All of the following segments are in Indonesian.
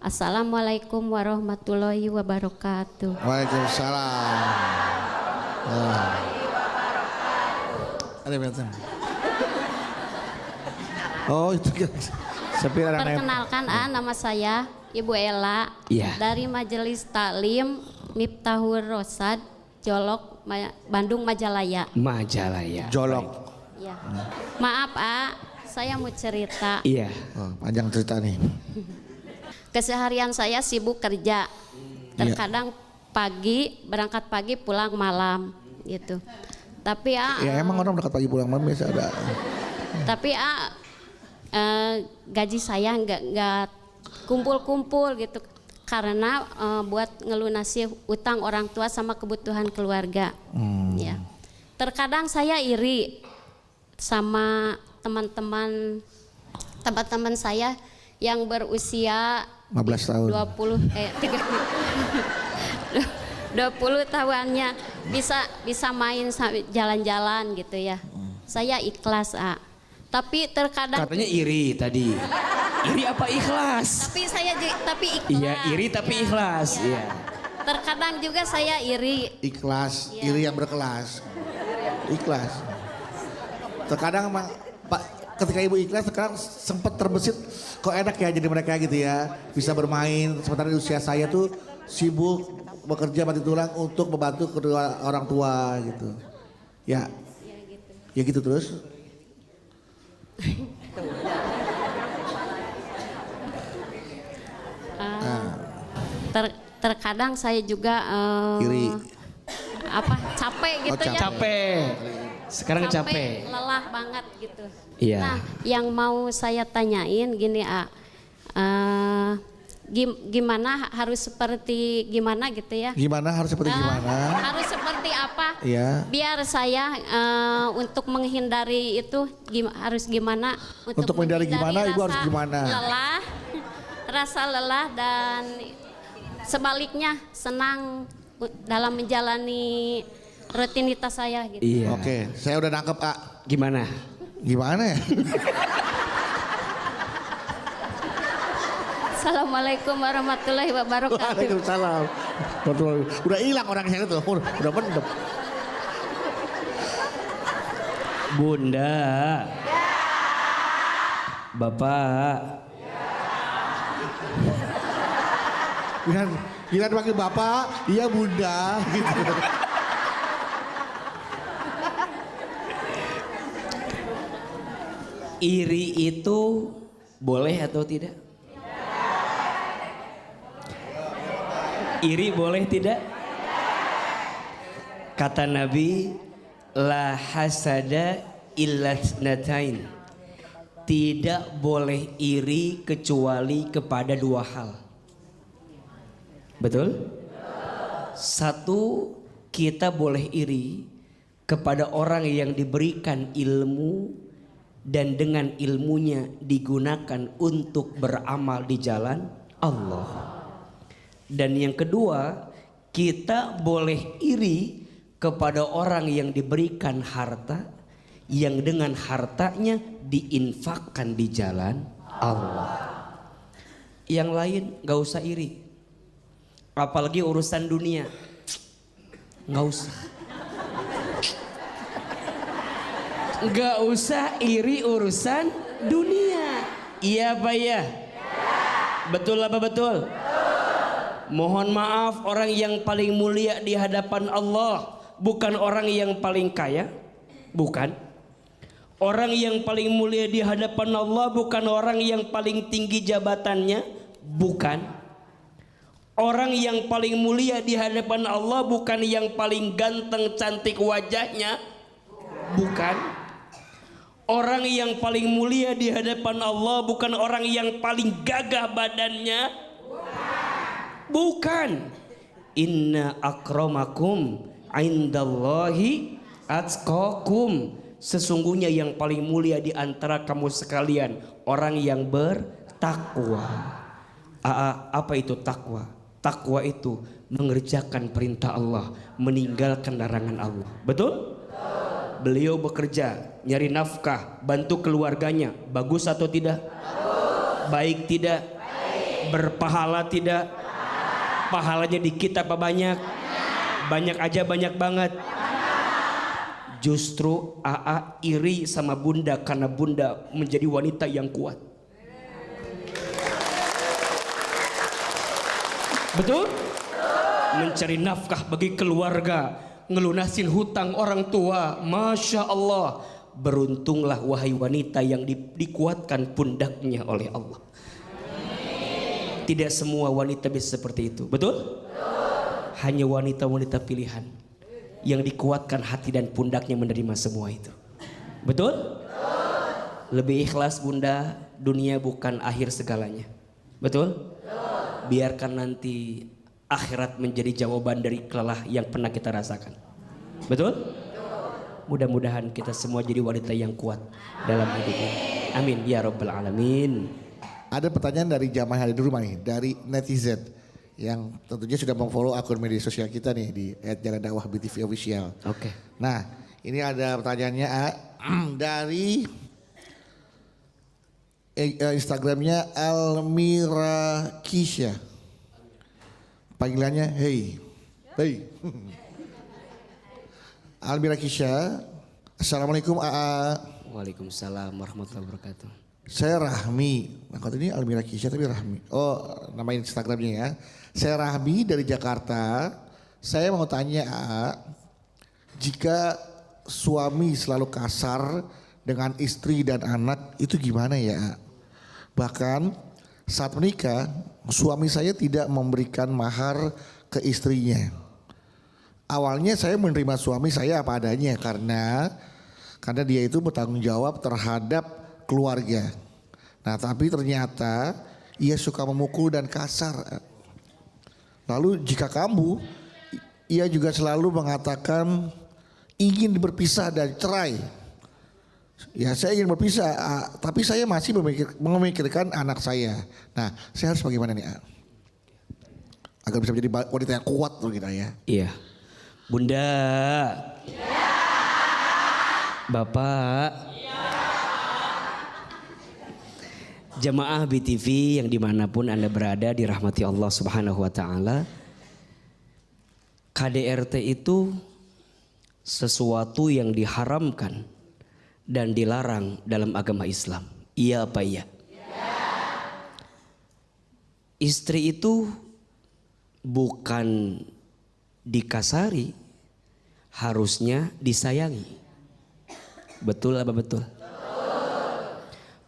Assalamualaikum warahmatullahi wabarakatuh. Waalaikumsalam. Ada betul. Oh itu kan. Perkenalkan nama saya Ibu Ella dari Majelis Taklim Miftahul Rosad Jolok Bandung Majalaya. Jolok. Ya. Maaf saya mau cerita. Iya. Oh, panjang cerita nih. Keseharian saya sibuk kerja. Terkadang pagi berangkat pagi pulang malam gitu. Tapi ya emang orang berangkat pagi pulang malam biasa ada. Tapi gaji saya nggak kumpul-kumpul gitu karena buat ngelunasi utang orang tua sama kebutuhan keluarga. Ya. Terkadang saya iri sama teman-teman saya yang berusia 15 tahun 20 tahunnya bisa main jalan-jalan gitu ya. Saya ikhlas tapi terkadang katanya iri tadi. Iri apa ikhlas? Tapi ikhlas. Iya, iri tapi ikhlas. Iya. Terkadang juga saya iri. Ikhlas, iri yang berkelas. Ikhlas. Terkadang emang Pak, ketika ibu ikhlas sekarang sempat terbesit kok enak ya jadi mereka gitu ya, bisa bermain sementara di usia saya tuh sibuk bekerja mati tulang untuk membantu kedua orang tua gitu. Ya. Ya gitu terus. Terkadang saya juga iri. Capek gitu ya. Capek. Sekarang capek. Lelah banget gitu. Iya. Nah, yang mau saya tanyain gini gimana harus seperti gimana gitu ya? Gimana harus seperti gimana? Harus seperti apa? Iya. Biar saya untuk menghindari itu harus gimana? Untuk menghindari gimana? Ibu harus gimana? Rasa lelah dan sebaliknya senang dalam menjalani rutinitas saya gitu. Iya. Oke, saya udah nangkep Gimana? Gimana ya? Assalamualaikum warahmatullahi wabarakatuh. Waalaikumsalam. Udah hilang orang yang itu, udah mendem. Bunda. Bapak. Gila dipanggil bapak, iya bunda gitu. Iri itu boleh atau tidak? Iri boleh tidak? Kata Nabi, la hasada illa tsnatain. Tidak boleh iri kecuali kepada dua hal. Betul? Satu, kita boleh iri kepada orang yang diberikan ilmu dan dengan ilmunya digunakan untuk beramal di jalan Allah. Dan yang kedua, kita boleh iri kepada orang yang diberikan harta yang dengan hartanya diinfakkan di jalan Allah. Yang lain gak usah iri. Apalagi urusan dunia, nggak usah. Nggak usah iri urusan dunia. Iya apa ya? Betul apa betul? Mohon maaf, orang yang paling mulia di hadapan Allah bukan orang yang paling kaya, bukan. Orang yang paling mulia di hadapan Allah bukan orang yang paling tinggi jabatannya, bukan. Orang yang paling mulia di hadapan Allah bukan yang paling ganteng cantik wajahnya, bukan. Orang yang paling mulia di hadapan Allah bukan orang yang paling gagah badannya, bukan. Inna akramakum indallahi atqakum. Sesungguhnya yang paling mulia di antara kamu sekalian orang yang bertakwa. Apa itu takwa? Takwa itu mengerjakan perintah Allah, meninggalkan larangan Allah. Betul? Beliau bekerja, nyari nafkah, bantu keluarganya. Bagus atau tidak? Baik tidak? Berpahala tidak? Pahalanya dikit apa banyak? Banyak aja, banyak banget. Justru AA iri sama bunda karena bunda menjadi wanita yang kuat. Betul? Mencari nafkah bagi keluarga, ngelunasin hutang orang tua. Masya Allah. Beruntunglah wahai wanita yang dikuatkan pundaknya oleh Allah. Tidak semua wanita bisa seperti itu. Betul? Hanya wanita-wanita pilihan yang dikuatkan hati dan pundaknya menerima semua itu. Betul? Lebih ikhlas bunda, dunia bukan akhir segalanya. Betul? Biarkan nanti akhirat menjadi jawaban dari kelelah yang pernah kita rasakan. Betul? Mudah-mudahan kita semua jadi wanita yang kuat dalam hidup ini. Amin ya rabbal alamin. Ada pertanyaan dari jamaah yang ada di rumah nih, dari netizen yang tentunya sudah memfollow akun media sosial kita nih di @jalandakwah_btv_official. Oke. Nah, ini ada pertanyaannya dari Instagramnya Almira Kisha. Panggilannya Hey. Almira Kisha. Assalamualaikum AA. Waalaikumsalam warahmatullahi wabarakatuh. Saya Rahmi. Nah, kalau ini Almira Kisha tapi Rahmi. Oh, nama Instagramnya ya. Saya Rahmi dari Jakarta. Saya mau tanya AA, jika suami selalu kasar dengan istri dan anak itu gimana ya AA? Bahkan saat menikah suami saya tidak memberikan mahar ke istrinya. Awalnya saya menerima suami saya apa adanya karena dia itu bertanggung jawab terhadap keluarga. Nah, tapi ternyata ia suka memukul dan kasar. Lalu jika kamu, ia juga selalu mengatakan ingin berpisah dan cerai. Ya, saya ingin berpisah, tapi saya masih memikirkan anak saya. Nah, saya harus bagaimana nih, agar bisa menjadi wanita yang kuat tuh kita ya. Iya. Bunda. Iya. Bapak. Jamaah BTV yang dimanapun Anda berada dirahmati Allah Subhanahu wa Ta'ala. KDRT itu sesuatu yang diharamkan dan dilarang dalam agama Islam. Iya apa iya? Istri itu bukan dikasari, harusnya disayangi. Betul apa betul?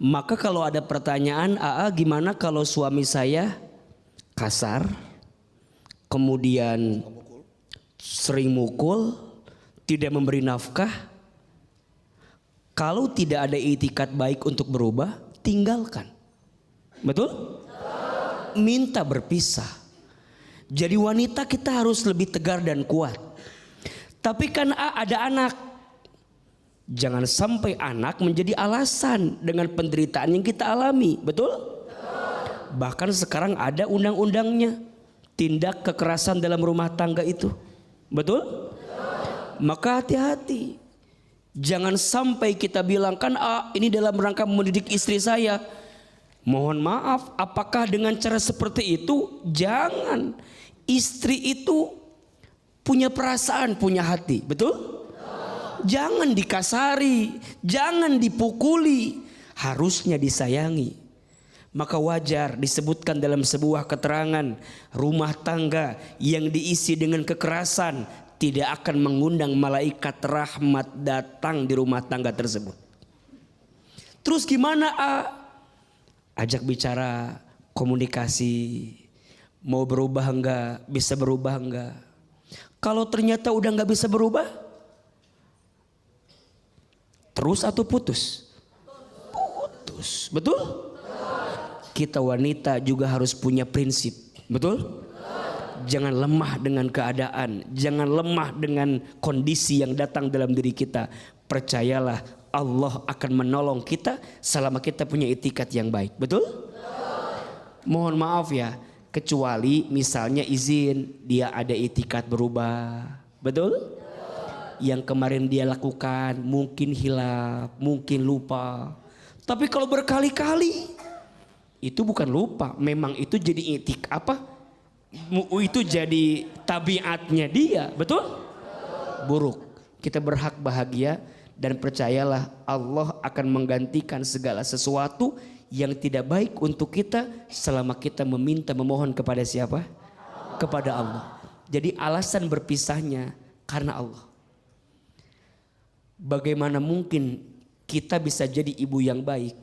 Maka kalau ada pertanyaan, AA gimana kalau suami saya kasar, kemudian sering mukul, tidak memberi nafkah. Kalau tidak ada itikat baik untuk berubah, tinggalkan. Betul? Minta berpisah. Jadi wanita kita harus lebih tegar dan kuat. Tapi kan ada anak. Jangan sampai anak menjadi alasan dengan penderitaan yang kita alami. Betul? Bahkan sekarang ada undang-undangnya. Tindak kekerasan dalam rumah tangga itu. Betul? Maka hati-hati. Jangan sampai kita bilang kan ini dalam rangka mendidik istri saya. Mohon maaf, apakah dengan cara seperti itu? Jangan. Istri itu punya perasaan, punya hati. Betul? Jangan dikasari, jangan dipukuli, harusnya disayangi. Maka wajar disebutkan dalam sebuah keterangan, rumah tangga yang diisi dengan kekerasan tidak akan mengundang malaikat rahmat datang di rumah tangga tersebut. Terus gimana Ajak bicara, komunikasi, mau berubah enggak, bisa berubah enggak. Kalau ternyata udah enggak bisa berubah, terus atau putus? Putus, betul? Kita wanita juga harus punya prinsip, betul? Jangan lemah dengan keadaan, jangan lemah dengan kondisi yang datang dalam diri kita. Percayalah, Allah akan menolong kita selama kita punya itikat yang baik, betul? Mohon maaf ya, kecuali misalnya izin dia ada itikat berubah, betul? Yang kemarin dia lakukan mungkin hilaf, mungkin lupa. Tapi kalau berkali-kali Itu bukan lupa, memang itu jadi itu jadi tabiatnya dia, betul? Buruk. Kita berhak bahagia dan percayalah Allah akan menggantikan segala sesuatu yang tidak baik untuk kita selama kita meminta memohon kepada siapa? Kepada Allah. Jadi alasan berpisahnya karena Allah. Bagaimana mungkin kita bisa jadi ibu yang baik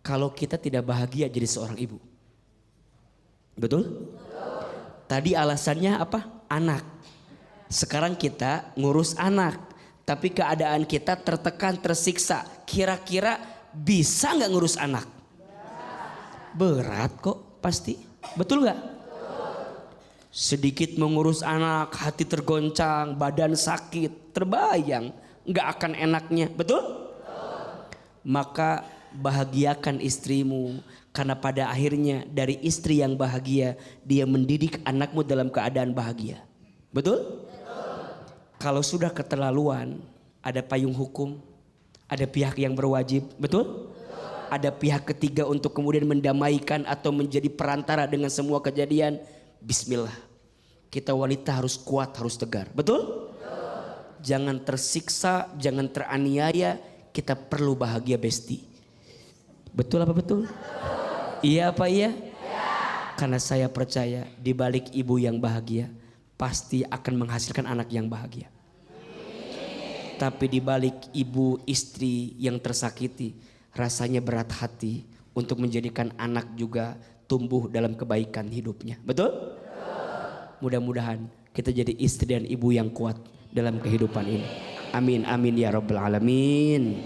kalau kita tidak bahagia jadi seorang ibu? Betul? Tadi alasannya apa? Anak. Sekarang kita ngurus anak, tapi keadaan kita tertekan, tersiksa. Kira-kira bisa nggak ngurus anak? Berat kok pasti. Betul nggak? Sedikit mengurus anak, hati tergoncang, badan sakit, terbayang nggak akan enaknya. Betul? Maka bahagiakan istrimu, karena pada akhirnya dari istri yang bahagia dia mendidik anakmu dalam keadaan bahagia. Betul? Kalau sudah keterlaluan, ada payung hukum, ada pihak yang berwajib. Betul? Ada pihak ketiga untuk kemudian mendamaikan atau menjadi perantara dengan semua kejadian. Bismillah. Kita wanita harus kuat, harus tegar. Betul? Jangan tersiksa, jangan teraniaya. Kita perlu bahagia, besti. Betul apa betul? Iya apa iya? Karena saya percaya di balik ibu yang bahagia pasti akan menghasilkan anak yang bahagia. Tapi di balik ibu istri yang tersakiti, rasanya berat hati untuk menjadikan anak juga tumbuh dalam kebaikan hidupnya. Betul? Mudah-mudahan kita jadi istri dan ibu yang kuat dalam kehidupan ini. Amin amin ya rabbal alamin.